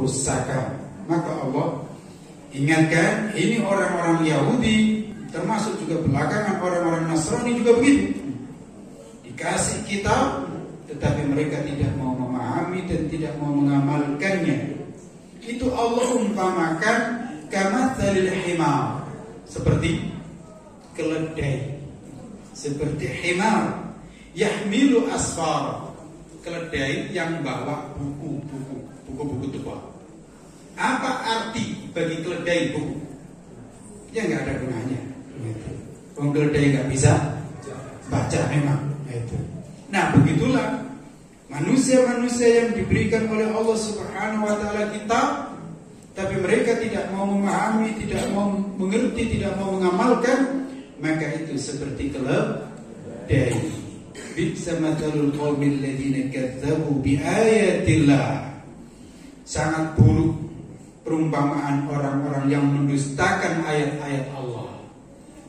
kerusakan. Maka Allah ingatkan, ini orang-orang Yahudi, termasuk juga belakangan orang-orang Nasrani juga begitu. Dikasih kitab, tetapi mereka tidak mau memahami dan tidak mau mengamalkannya. Itu Allah umpamakan kamatsalil himar, seperti keledai, seperti himar yahmilu asfar, keledai yang bawa buku-buku tua. Apa arti bagi keledai buku? Ya nggak ada gunanya. Wong keledai nggak bisa baca memang. Itu. Nah begitulah manusia-manusia yang diberikan oleh Allah Subhanahu wa Ta'ala kitab, tapi mereka tidak mau memahami, tidak mau mengerti, tidak mau mengamalkan, maka itu seperti keledai. Bisa mathalul qaumil ladzina kadzdzabu biayatillah. Sangat buruk perumpamaan orang-orang yang mendustakan ayat-ayat Allah.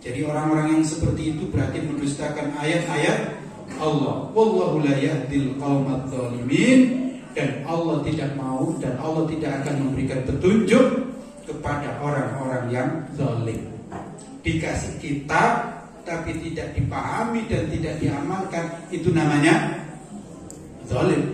Jadi orang-orang yang seperti itu berarti mendustakan ayat-ayat Allah. Wallahu la yahdil qaumadz zalimin. Dan Allah tidak mau dan Allah tidak akan memberikan petunjuk kepada orang-orang yang zalim. Dikasih kitab tapi tidak dipahami dan tidak diamalkan, itu namanya zalim.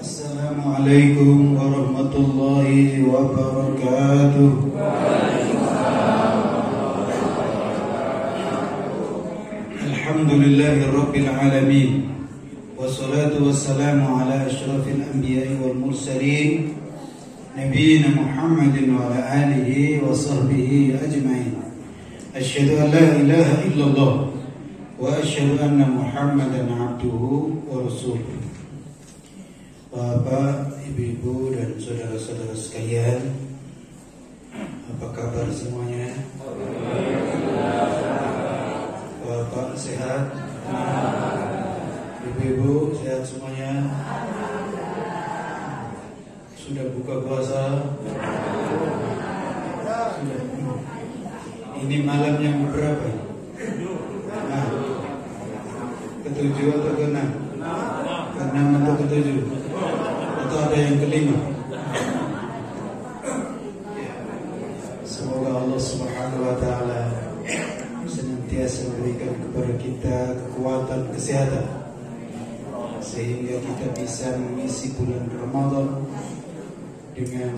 Assalamualaikum warahmatullahi wabarakatuh. Alhamdulillahi rabbil alamin. Wassalatu wassalamu ala asyrafil anbiya'i wal mursalin nabiyina Muhammadin wa ala alihi wa sahbihi ajma'in. Asyhadu an la ilaha illallah wa asyhadu anna Muhammadan abduhu wa rasuluh. Bapak, ibu-ibu dan saudara-saudara sekalian, apa kabar semuanya? Bapak sehat? Ibu-ibu sehat semuanya? Sudah buka puasa? Sudah. Ini malam yang berapa? Nah, ketujuh atau keenam? Keenam atau ketujuh? Atau ada yang kelima? Semoga Allah Subhanahu wa Ta'ala senantiasa memberikan kepada kita kekuatan kesehatan sehingga kita bisa mengisi bulan Ramadan dengan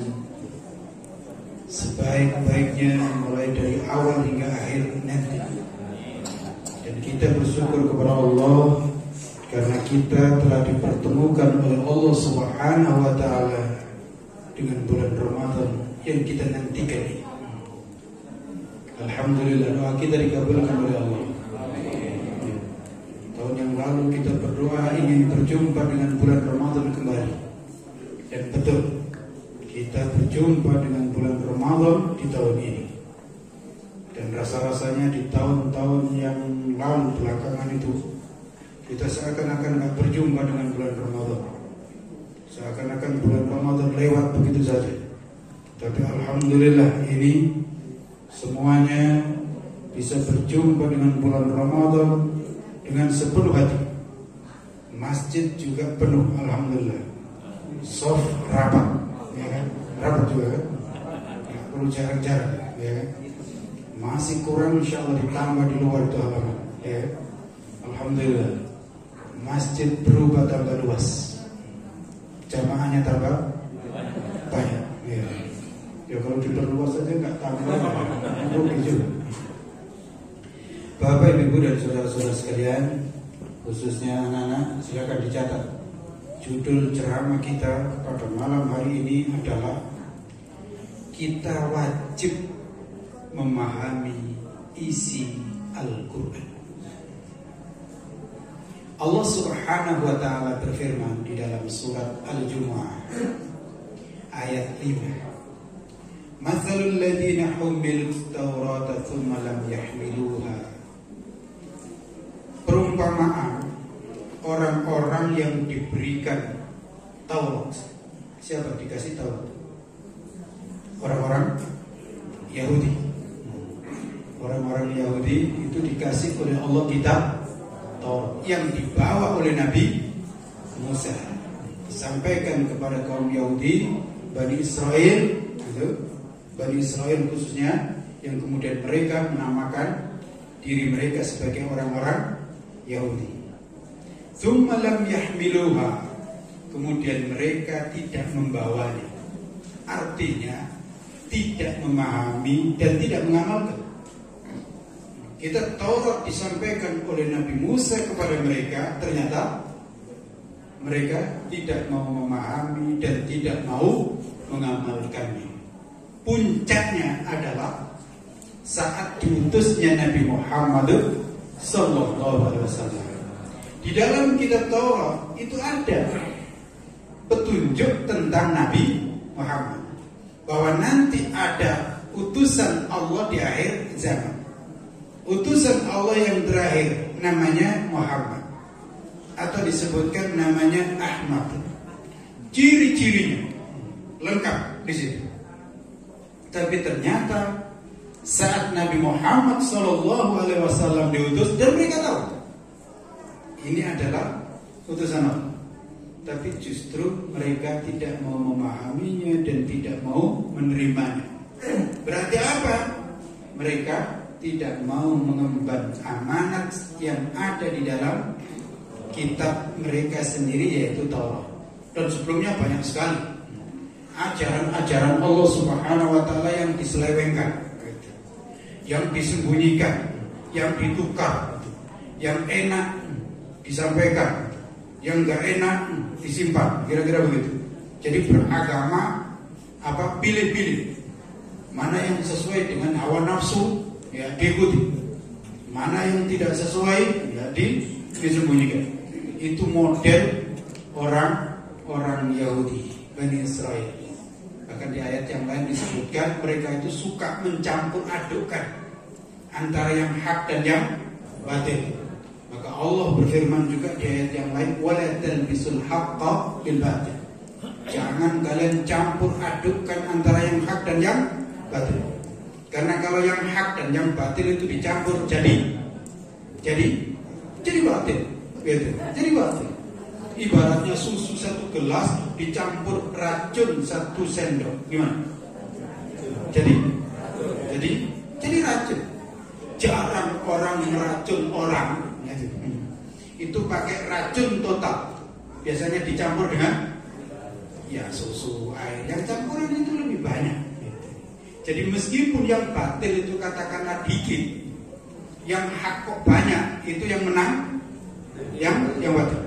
sebaik-baiknya mulai dari awal hingga akhir nanti. Dan kita bersyukur kepada Allah karena kita telah dipertemukan oleh Allah Subhanahu wa Ta'ala dengan bulan Ramadan yang kita nantikan ini. Alhamdulillah, doa kita dikabulkan oleh Allah. Tahun yang lalu kita berdoa ingin berjumpa dengan bulan Ramadan kembali. Dan betul, kita berjumpa dengan bulan Ramadan di tahun ini. Dan rasa-rasanya di tahun-tahun yang lalu belakangan itu kita seakan-akan gak berjumpa dengan bulan Ramadan. Seakan-akan bulan Ramadan lewat begitu saja. Tapi Alhamdulillah ini semuanya bisa berjumpa dengan bulan Ramadan dengan sepenuh hati. Masjid juga penuh, Alhamdulillah. Soft rapat, ya kan? Rapat juga kan? Gak perlu jarak-jarak, ya kan? Masih kurang, insya Allah ditambah di luar itu halaman, ya kan? Alhamdulillah. Masjid berubah tambah luas, jamaahnya tambah banyak. Ya, ya kalau diperluas saja nggak tambah, rugi juga. Bapak, ibu dan saudara-saudara sekalian, khususnya anak-anak, silakan dicatat. Judul ceramah kita pada malam hari ini adalah kita wajib memahami isi Al-Quran. Allah Subhanahu wa Ta'ala berfirman di dalam surat Al-Jumu'ah ayat 5. Mathalul ladzina humilut Taurata tsumma lam yahmiluha. Perumpamaan orang-orang yang diberikan Taurat. Siapa dikasih Taurat? orang-orang Yahudi. Orang-orang Yahudi itu dikasih oleh Allah kitab Taurat yang dibawa oleh Nabi Musa, disampaikan kepada kaum Yahudi, Bani Israel, gitu. Bani Israel khususnya, yang kemudian mereka menamakan diri mereka sebagai orang-orang Yahudi. Tsumma lam yahmiluha, kemudian mereka tidak membawanya, artinya tidak memahami dan tidak mengamalkan. Kita Taurat disampaikan oleh Nabi Musa kepada mereka, ternyata mereka tidak mau memahami dan tidak mau mengamalkannya. Puncaknya adalah saat diutusnya Nabi Muhammad SAW. Di dalam kitab Taurat itu ada petunjuk tentang Nabi Muhammad, bahwa nanti ada utusan Allah di akhir zaman. Utusan Allah yang terakhir namanya Muhammad, atau disebutkan namanya Ahmad. Ciri-cirinya lengkap di situ. Tapi ternyata saat Nabi Muhammad SAW diutus, dan mereka tahu ini adalah utusan Allah, tapi justru mereka tidak mau memahaminya dan tidak mau menerimanya. Berarti apa? Mereka tidak mau mengemban amanat yang ada di dalam kitab mereka sendiri, yaitu Taurat. Dan sebelumnya banyak sekali ajaran-ajaran Allah Subhanahu wa Ta'ala yang diselewengkan, yang disembunyikan, yang ditukar, yang enak disampaikan, yang gak enak disimpan, kira-kira begitu. Jadi beragama pilih-pilih, mana yang sesuai dengan hawa nafsu ya diikuti, mana yang tidak sesuai ya disembunyikan. Itu model orang Yahudi, Bani Israel. Bahkan di ayat yang lain disebutkan mereka itu suka mencampur adukkan antara yang hak dan yang batil. Maka Allah berfirman juga di ayat yang lain, wala talbisul haqqa bil batil. Jangan kalian campur adukkan antara yang hak dan yang batil. Karena kalau yang hak dan yang batil itu dicampur jadi batil, gitu. Jadi batil. Ibaratnya susu satu gelas dicampur racun satu sendok, gimana? Jadi racun. Jarang orang meracun orang, gitu. Itu pakai racun total. Biasanya dicampur dengan ya susu, air. Yang campuran itu lebih banyak. Jadi meskipun yang batil itu katakanlah dikit, yang hak kok banyak, itu yang menang yang batil.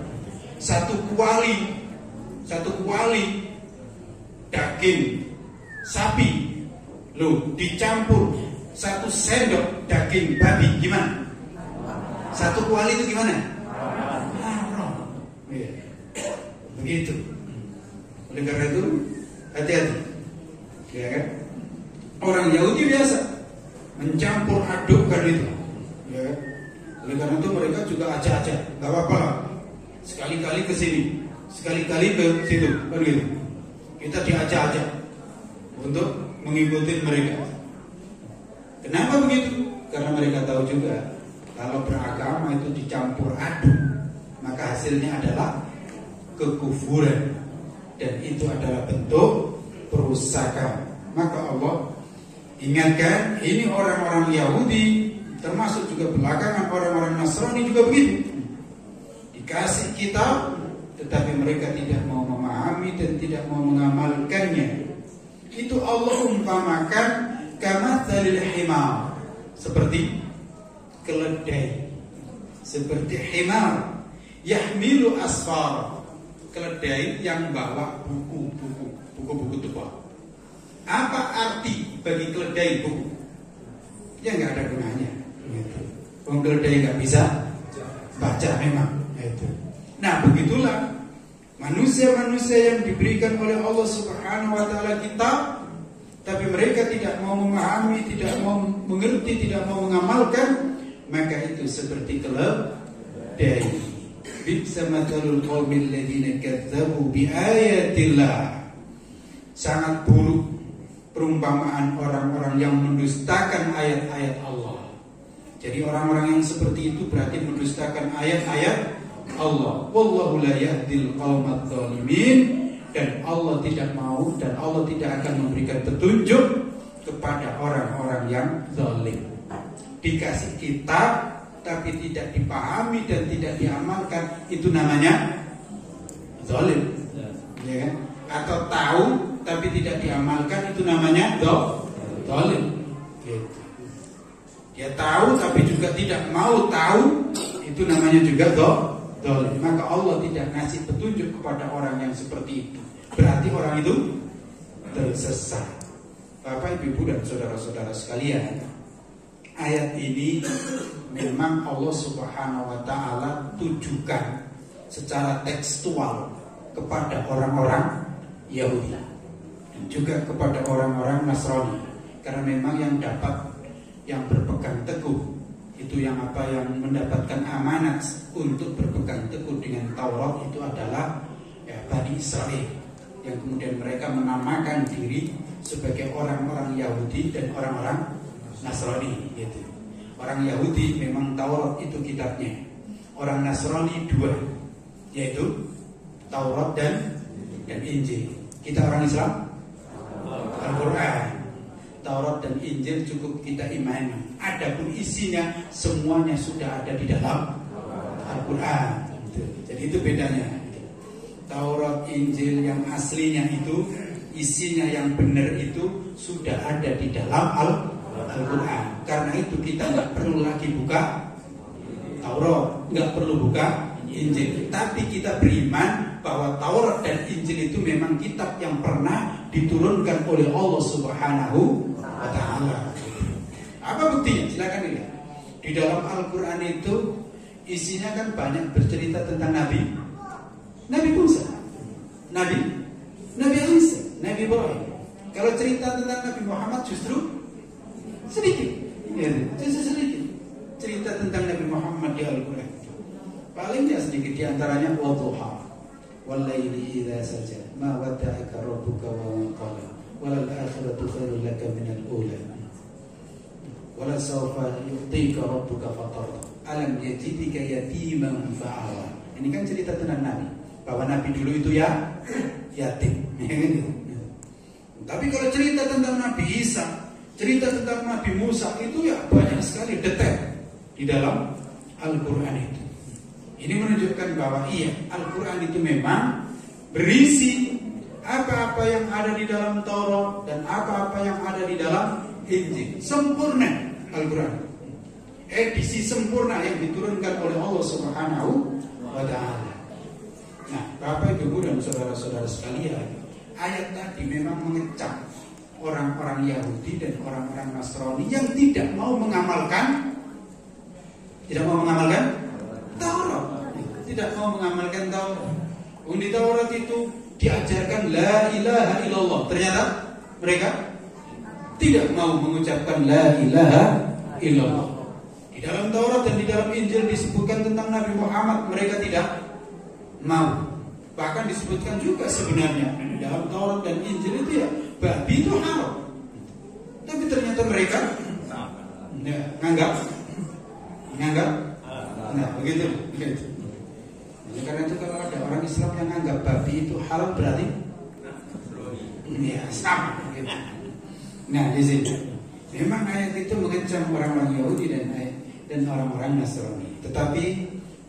Satu kuali daging sapi dicampur satu sendok daging babi, gimana? Satu kuali itu gimana? Haram. Begitu. Oleh karena itu hati-hati, ya kan? Orang Yahudi biasa mencampur adukkan itu, ya. Oleh karena itu mereka juga acak-acak, nggak apa-apa lah. Sekali-kali ke sini, sekali-kali ke situ, begitu. Kita diacak-acak untuk mengikuti mereka. Kenapa begitu? Karena mereka tahu juga kalau beragama itu dicampur aduk, maka hasilnya adalah kekufuran, dan itu adalah bentuk perusakan. Maka Allah ingatkan, ini orang-orang Yahudi, termasuk juga belakangan orang-orang Nasrani juga begitu. Dikasih kitab, tetapi mereka tidak mau memahami dan tidak mau mengamalkannya. Itu Allah umpamakan kamatsalil himar, seperti keledai, seperti himar yahmilu asfar, keledai yang bawa buku-buku tua. Apa arti bagi keledai buku? Ya nggak ada gunanya. Wong keledai nggak bisa baca memang. Nah begitulah manusia-manusia yang diberikan oleh Allah Subhanahu wa Ta'ala kitab, tapi mereka tidak mau memahami, tidak mau mengerti, tidak mau mengamalkan, maka itu seperti keledai. Bisa mathalul qaumil ladzina kadzdzabu biayatillah. Sangat buruk perumpamaan orang-orang yang mendustakan ayat-ayat Allah. Jadi orang-orang yang seperti itu berarti mendustakan ayat-ayat Allah. Wallahu la yahdil qaumadz zalimin, dan Allah tidak mau dan Allah tidak akan memberikan petunjuk kepada orang-orang yang zalim. Dikasih kitab tapi tidak dipahami dan tidak diamalkan, itu namanya zalim, ya kan? Atau tahu tapi tidak diamalkan, itu namanya zalim. Gitu. Dia tahu tapi juga tidak mau tahu, itu namanya juga zalim. Maka Allah tidak ngasih petunjuk kepada orang yang seperti itu. Berarti orang itu tersesat. Bapak, Ibu, dan saudara-saudara sekalian, ayat ini memang Allah Subhanahu wa ta'ala tujukan secara tekstual kepada orang-orang Yahudi dan juga kepada orang-orang Nasrani. Karena memang yang berpegang teguh itu yang mendapatkan amanat untuk berpegang teguh dengan Taurat itu adalah Bani Israel, yang kemudian mereka menamakan diri sebagai orang-orang Yahudi dan orang-orang Nasrani, gitu. Orang Yahudi memang Taurat itu kitabnya. Orang Nasrani dua, yaitu Taurat dan Injil. Kita orang Islam Al-Quran. Taurat dan Injil cukup kita imani. Adapun isinya semuanya sudah ada di dalam Al-Quran. Jadi itu bedanya. Taurat, Injil yang aslinya itu, isinya yang benar itu sudah ada di dalam Al-Quran. Karena itu kita nggak perlu lagi buka Taurat, nggak perlu buka Injil. Tapi kita beriman bahwa Taurat dan Injil itu memang kitab yang pernah diturunkan oleh Allah Subhanahu wa ta'ala. Apa buktinya? Silakan lihat. Di dalam Al-Quran itu isinya kan banyak bercerita tentang Nabi Musa, Nabi Isa, Nabi Ibrahim. Kalau cerita tentang Nabi Muhammad justru sedikit, justru sedikit cerita tentang Nabi Muhammad di Al-Quran. Paling tidak sedikit, diantaranya wadduha wal-laili idza saja ma wadda'aka rabbuka wa ma qala walal akhiratu khairul laka minal ula wala sawfa yu'tika rabbuka fatarda alam yajidika yatiman fa'awa. Ini kan cerita tentang Nabi, bahwa Nabi dulu itu yatim. Tapi kalau cerita tentang Nabi Isa, cerita tentang Nabi Musa, itu ya banyak sekali detail di dalam Al-Quran itu. Ini menunjukkan bahwa Al-Quran itu memang berisi apa-apa yang ada di dalam Taurat dan apa-apa yang ada di dalam Injil. Sempurna Al-Quran, edisi sempurna yang diturunkan oleh Allah Subhanahu wa ta'ala. Nah, Bapak, Ibu, dan saudara-saudara sekalian, ayat tadi memang mengecam orang-orang Yahudi dan orang-orang Nasrani yang tidak mau mengamalkan Taurat, tidak mau mengamalkan Taurat. Di Taurat itu diajarkan la ilaha illallah, ternyata mereka tidak mau mengucapkan la ilaha illallah. Di dalam Taurat dan di dalam Injil disebutkan tentang Nabi Muhammad, mereka tidak mau. Bahkan disebutkan juga sebenarnya di dalam Taurat dan Injil itu babi itu haram. Tapi ternyata mereka nganggap. Nah, begitu. Karena itu kalau ada orang Islam yang anggap babi itu halal, berarti sama gitu. Nah, di sini memang ayat itu mengecam orang-orang Yahudi dan orang-orang Nasrani. Tetapi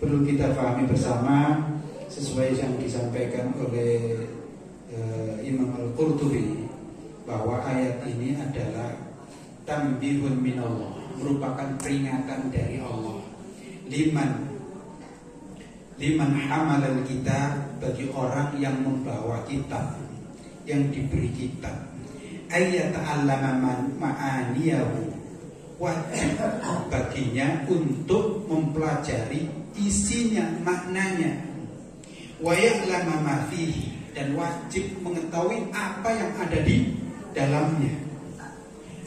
perlu kita pahami bersama, sesuai yang disampaikan oleh Imam Al-Qurtubi, bahwa ayat ini adalah tanbihun minallah, merupakan peringatan dari Allah liman hamalal kitab, bagi orang yang membawa kitab, yang diberi kitab, ayat ta'allama ma'aniyahu, wajib baginya untuk mempelajari isinya, maknanya, wa ya'lama ma fihi, dan wajib mengetahui apa yang ada di dalamnya,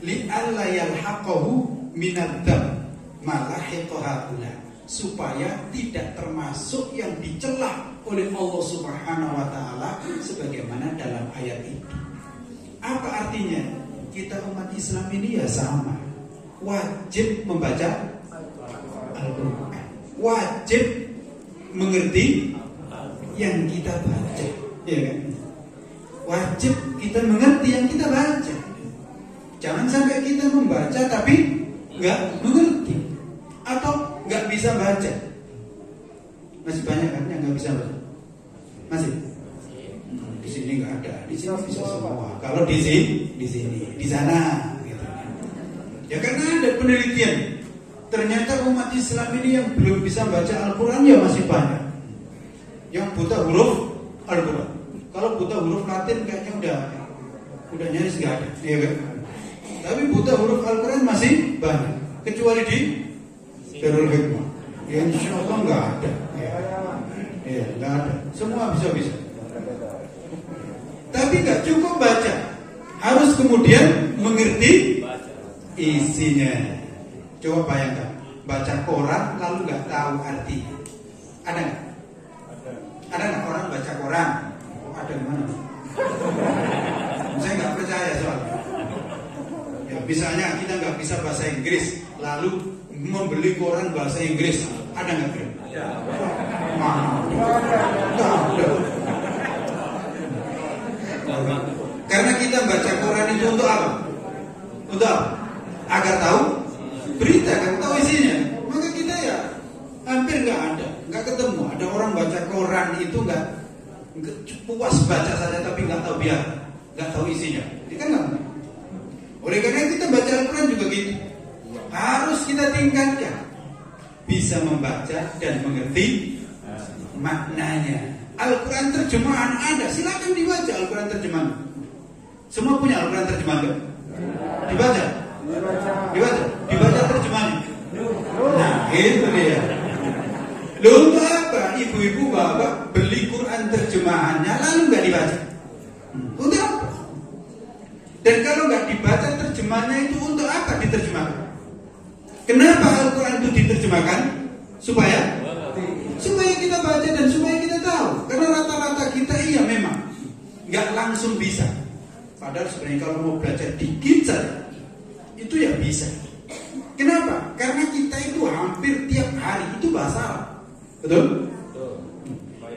li'alla yalhaqahu minadzam malahiqahaula, supaya tidak termasuk yang dicela oleh Allah Subhanahu wa ta'ala sebagaimana dalam ayat itu. Apa artinya? kita umat Islam ini ya sama, wajib membaca Al-Quran, wajib mengerti yang kita baca, ya kan? Wajib kita mengerti yang kita baca. Jangan sampai kita membaca tapi nggak mengerti atau nggak bisa baca. Masih banyak kan yang nggak bisa baca? Masih? Di sini nggak ada, di sini bisa semua. Kalau di sini, di sana, gitu. Ya karena ada penelitian. Ternyata umat Islam ini yang belum bisa baca Al-Quran ya masih banyak. Yang buta huruf Al-Quran. Kalau buta huruf Latin kayaknya udah nyaris nggak ada, ya kan? Tapi buta huruf Al-Quran masih banyak. Kecuali di Darul Hikmah. Ya insya Allah nggak ada. Ya nggak ada. Semua bisa. Tapi nggak cukup baca, harus kemudian mengerti isinya. Coba bayangkan, baca koran lalu nggak tahu arti. Ada nggak? Ada nggak orang baca koran? Oh, ada mana? Saya nggak percaya soalnya. Ya, misalnya kita nggak bisa bahasa Inggris, lalu membeli koran bahasa Inggris, ada nggak? Ada. Mana? Nggak ada. Karena kita baca koran itu untuk apa? Untuk apa? Agar tahu berita, kan tahu isinya. Maka kita ya hampir nggak ada, nggak ketemu. Ada orang baca koran itu nggak puas baca saja tapi nggak tahu biar, nggak tahu isinya. Ini kan nggak. Oleh karena kita baca Al-Quran juga gitu. Harus kita tingkatkan, bisa membaca dan mengerti maknanya. Al-Quran terjemahan ada, silakan dibaca Al-Quran terjemahan. Semua punya Al-Quran terjemahan kan? Dibaca terjemahannya. Nah itu dia. Lalu apa? Ibu-ibu bapak beli Quran terjemahannya lalu nggak dibaca? Untuk apa? Dan kalau nggak dibaca terjemahannya itu untuk apa diterjemahkan? Kenapa Al-Quran itu diterjemahkan? Supaya kita baca dan supaya kita tahu. Karena rata-rata kita iya memang nggak langsung bisa. Padahal sebenarnya kalau mau belajar dikit saja itu ya bisa. Kenapa? Karena kita itu hampir tiap hari itu bahasa Arab. Betul?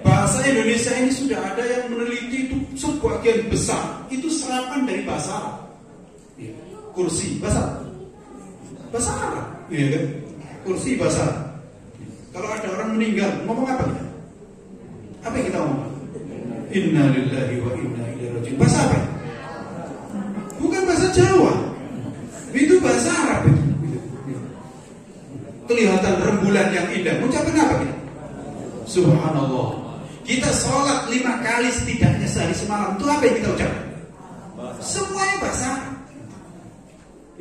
Bahasa Indonesia ini sudah ada yang meneliti itu sebagian besar itu serapan dari bahasa Arab. Kursi bahasa Arab, iya kan? Kursi bahasa Arab. Kalau ada orang meninggal, ngomong apa kita? Apa yang kita ngomong? Inna lillahi wa inna ilaihi raji'un. Bahasa apa? Bukan bahasa Jawa. Itu bahasa Arab itu. Kelihatan rembulan yang indah. Ucapan apa kita? Subhanallah. Kita sholat 5 kali setidaknya sehari semalam. Itu apa yang kita ucapkan? Semuanya bahasa Arab.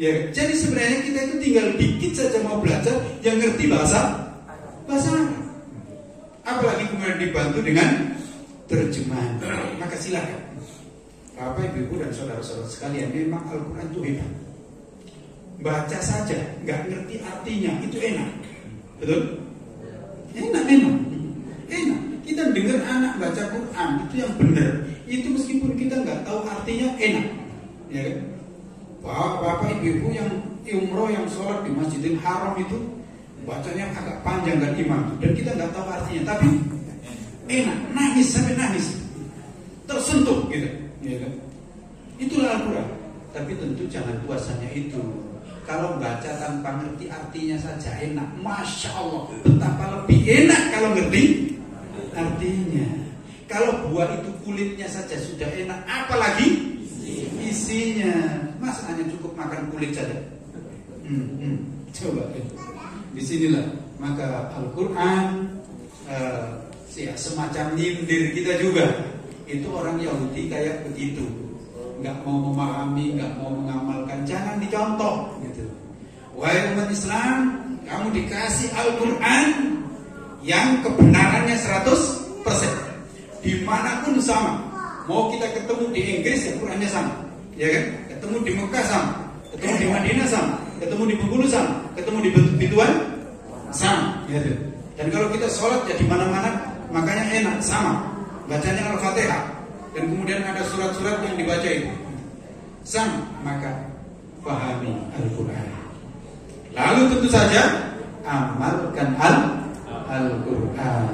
Ya, jadi sebenarnya kita itu tinggal dikit saja mau belajar yang ngerti bahasa Arab. Apalagi kemudian dibantu dengan terjemahan. Maka silakan Bapak, Ibu, dan saudara-saudara sekalian, memang Al-Quran itu hebat. Baca saja, nggak ngerti artinya, itu enak. Betul? Enak. Kita dengar anak baca Quran, itu yang benar. Itu meskipun kita nggak tahu artinya, enak. Ya kan? Bapak, Ibu yang umroh, yang sholat di Masjidil Haram itu bacanya agak panjang kan imam, dan kita nggak tahu artinya, tapi enak, nangis sampai nangis, tersentuh gitu, ya kan? Itulah Al-Quran. Tapi tentu jangan puasanya itu. Kalau baca tanpa ngerti artinya saja enak, masya Allah, betapa lebih enak kalau ngerti artinya. Kalau buah itu kulitnya saja sudah enak, apalagi isinya. Masa hanya cukup makan kulit saja? Coba. Disinilah maka Al-Quran semacam nyindir kita juga. Itu orang Yahudi kayak begitu, nggak mau memahami, nggak mau mengamalkan, jangan dicontoh gitu. Wahai umat Islam, kamu dikasih Al-Quran yang kebenarannya 100%, dimanapun sama. Mau kita ketemu di Inggris ya Qurannya sama, ya kan? Ketemu di Mekah sama, ketemu di Madinah sama, ketemu di Bengkulu sama, ketemu di Bituan sama, gitu. Dan kalau kita sholat ya di mana-mana, makanya enak sama. Bacanya Al-Fatihah dan kemudian ada surat-surat yang dibaca itu sama. Maka pahami Al-Quran. Lalu tentu saja amalkan Al-Quran.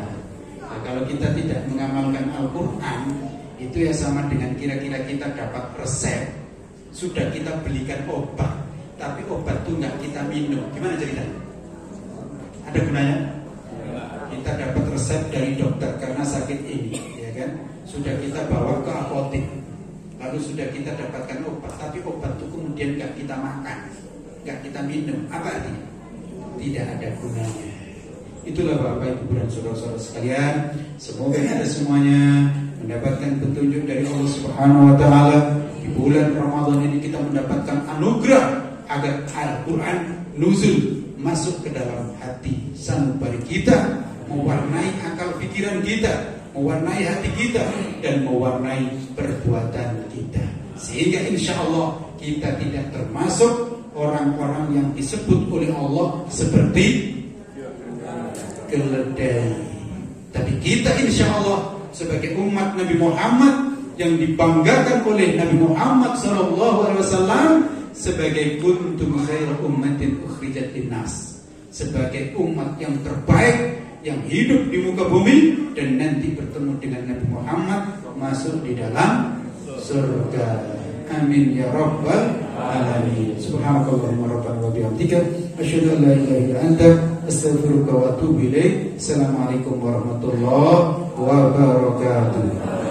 Nah, kalau kita tidak mengamalkan Al-Quran, itu ya sama dengan kira-kira kita dapat resep, sudah kita belikan obat, tapi obat itu nggak kita minum. Gimana ceritanya? Ada gunanya? Kita dapat resep dari dokter karena sakit ini, ya kan? Sudah kita bawa ke apotek, lalu sudah kita dapatkan obat, tapi obat itu kemudian nggak kita makan, nggak kita minum. Apa artinya? Tidak ada gunanya. Itulah Bapak Ibu dan saudara-saudara sekalian, semoga kita semuanya mendapatkan petunjuk dari Allah Subhanahu wa taala. Di bulan Ramadan ini kita mendapatkan anugerah agar Al-Quran nuzul masuk ke dalam hati sanubari kita, mewarnai akal pikiran kita, mewarnai hati kita, dan mewarnai perbuatan kita, sehingga insya Allah kita tidak termasuk orang-orang yang disebut oleh Allah seperti keledai. Tapi kita insya Allah sebagai umat Nabi Muhammad yang dibanggakan oleh Nabi Muhammad SAW sebagai kuntum khairu ummatin ukhrijat linnas, sebagai umat yang terbaik yang hidup di muka bumi dan nanti bertemu dengan Nabi Muhammad masuk di dalam surga. Amin ya rabbal alamin. Subhanakallahumma rabbana wa bihamdika asyhadu an la ilaha illa anta astaghfiruka wa atubu ilaik. Assalamualaikum warahmatullahi wabarakatuh.